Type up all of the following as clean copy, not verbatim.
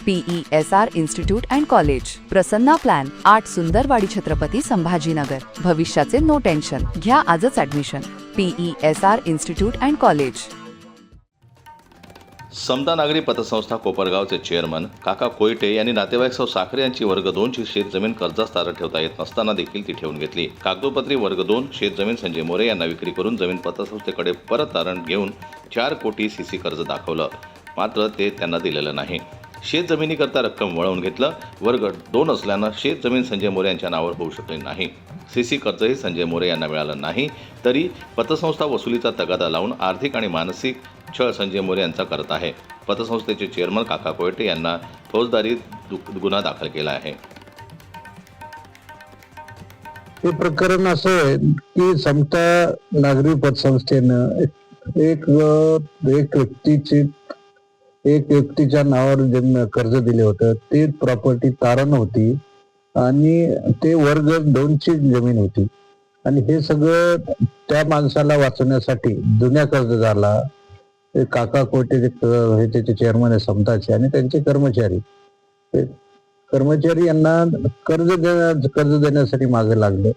PESR institute and college, Prasanna plan, 8 Sundarwadi, Chhatrapati Sambhajinagar. भविष्याचे no tension. घ्या आजच admission. PESR institute and college. Samata Nagari पतसंस्था कोपरगावचे चेअरमन काका कोयटे यांनी नातेवाईक सौ साखरे यांची वर्ग 2 ची शेतजमीन कर्जास तारण ठेवता येत नसताना देखील ती ठेवून घेतली. कागदोपत्री वर्ग 2 शेतजमीन संजय मोरे यांना विक्री करून जमीन पतसंस्थेकडे परत तारण घेऊन 4 कोटी सीसी कर्ज दाखवलं, मात्र ते त्यांना दिलेलं नाही. शेतजमिनीकरता रक्कम वळवून घेतलं. वर्ग 2 असल्यानं शेतजमीन संजय मोरे यांच्या नावावर होऊ शकली नाही. सीसी कर्जही संजय मोरे यांना मिळालं नाही. तरी पतसंस्था वसुलीचा तगादा लावून आर्थिक आणि मानसिक छळ संजय मोरे यांचा करत आहे. पतसंस्थेचे चेअरमन काका कोयटे यांना फौजदारी गुन्हा दाखल केला आहे. हे प्रकरण असं आहे की समता नागरी पतसंस्थेनं एक व्यक्तीच्या नावावर कर्ज दिले होतं. ते प्रॉपर्टी तारण होती आणि ते वर्ग 2 ची जमीन होती. आणि हे सगळं त्या माणसाला वाचवण्यासाठी जुन्या कर्जदाराला काका कोयटे हे त्याचे चेअरमन आहे समताचे आणि त्यांचे कर्मचारी यांना कर्ज देण्यासाठी मागे लागले.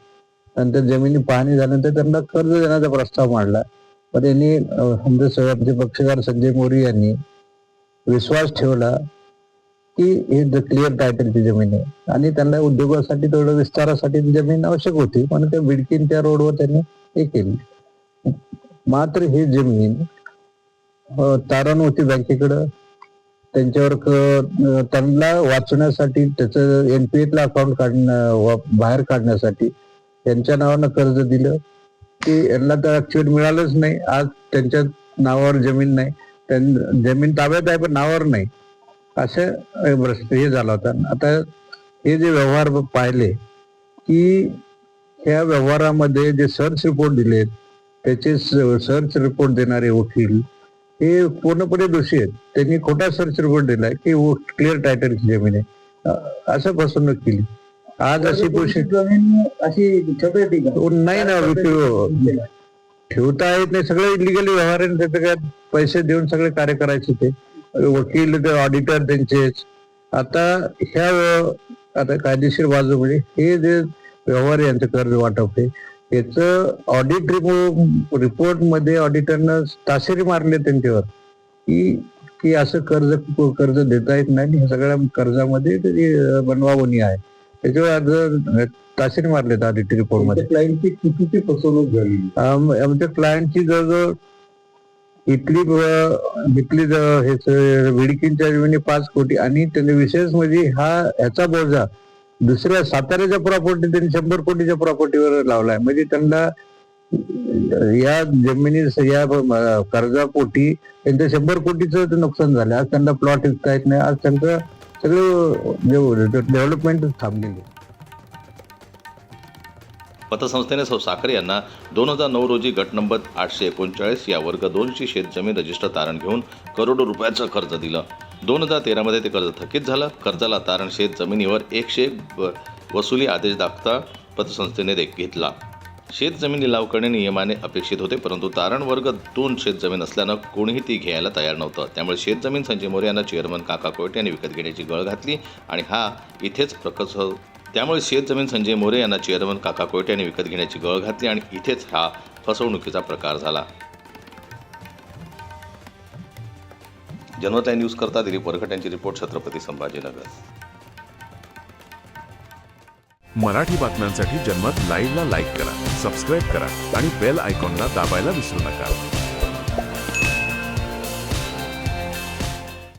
नंतर जमिनी पाहणी झाल्यानंतर त्यांना कर्ज देण्याचा प्रस्ताव मांडला. पण त्यांनी आमचे पक्षकार संजय मोरे यांनी विश्वास ठेवला की हे क्लिअर टायटलची जमीन आहे आणि त्यांना उद्योगासाठी थोडं विस्तारासाठी जमीन आवश्यक होती, पण त्या बिडकीनच्या रोडवर त्यांनी हे केली. मात्र ही जमीन तारण होती बँकेकडं. त्यांच्यावर त्यांना वाचवण्यासाठी त्याचं NPA ला अकाउंट बाहेर काढण्यासाठी त्यांच्या नावानं कर्ज दिलं की यांना तर ऍक्च्युअली मिळालंच नाही. आज त्यांच्या नावावर जमीन नाही, जमीन ताब्यात आहे पण नावावर नाही, असं हे झाला होता. आता हे जे व्यवहार पाहिले की ह्या व्यवहारामध्ये जे सर्च रिपोर्ट दिलेत त्याचे सर्च रिपोर्ट देणारे वकील हे पूर्णपणे दोषी आहेत. त्यांनी खोटा सर्च रिपोर्ट दिलाय की क्लिअर टायटलची जमीन आहे, असं फसवणूक केली. आज अशी नाही ना, ठेवता येत नाही. सगळे इलिगल व्यवहार आहे. त्याचे काय पैसे देऊन सगळे कार्य करायचे ते वकील, ते ऑडिटर त्यांचेच. आता कायदेशीर बाजू म्हणजे हे जे व्यवहार यांचं कर्ज वाटप आहे याचं ऑडिट रिपोर्ट मध्ये ऑडिटरनं ताशेरी मारले त्यांच्यावर की असं कर्ज देता येत नाही. ह्या सगळ्या कर्जामध्ये बनवाबनी आहे. त्याच्यावर आज ताशेरी मारलेत ऑडिट रिपोर्ट मध्ये. क्लायंटची चुकीची फसवणूक झाली. आमच्या क्लायंटची जवळजवळ इथली विडकींच्या जमिनी 5 कोटी आणि त्यांनी विशेष म्हणजे ह्याचा बोजा दुसऱ्या साताऱ्याच्या प्रॉपर्टी त्यांनी 100 कोटीच्या प्रॉपर्टीवर लावलाय. म्हणजे त्यांना या जमिनी या कर्जापोटी त्यांचं 100 कोटीचं नुकसान झालं. आज त्यांना प्लॉट विकता येत नाही. आज त्यांचं सगळं डेव्हलपमेंट थांबलेली. पतसंस्थेने सौ साखरे यांना 2009 रोजी गट नंबर 839 या वर्ग 2 ची शेतजमीन रजिस्टर तारण घेऊन करोडो रुपयाचं कर्ज दिलं. 2013 मध्ये ते कर्ज थकीत झालं. कर्जाला तारण शेत जमिनीवर 101 वसुली आदेश दाखता पतसंस्थेने घेतला. शेतजमीन लिलाव करणे नियमाने अपेक्षित होते, परंतु तारण वर्ग 2 शेतजमीन असल्यानं कोणीही ती घ्यायला तयार नव्हतं. त्यामुळे शेतजमीन संजय मोरे यांना चेअरमन काका कोयटे यांनी विकत घेण्याची गळ घातली आणि इथेच हा फसवणुकीचा प्रकार झाला. जनता न्यूज करता दिलीप वरकट यांची रिपोर्ट, छत्रपती संभाजीनगर. मराठी बातम्यांसाठी जनमत लाईव्हला लाईक करा, सबस्क्राईब करा आणि बेल आयकॉनला दाबायला विसरू नका.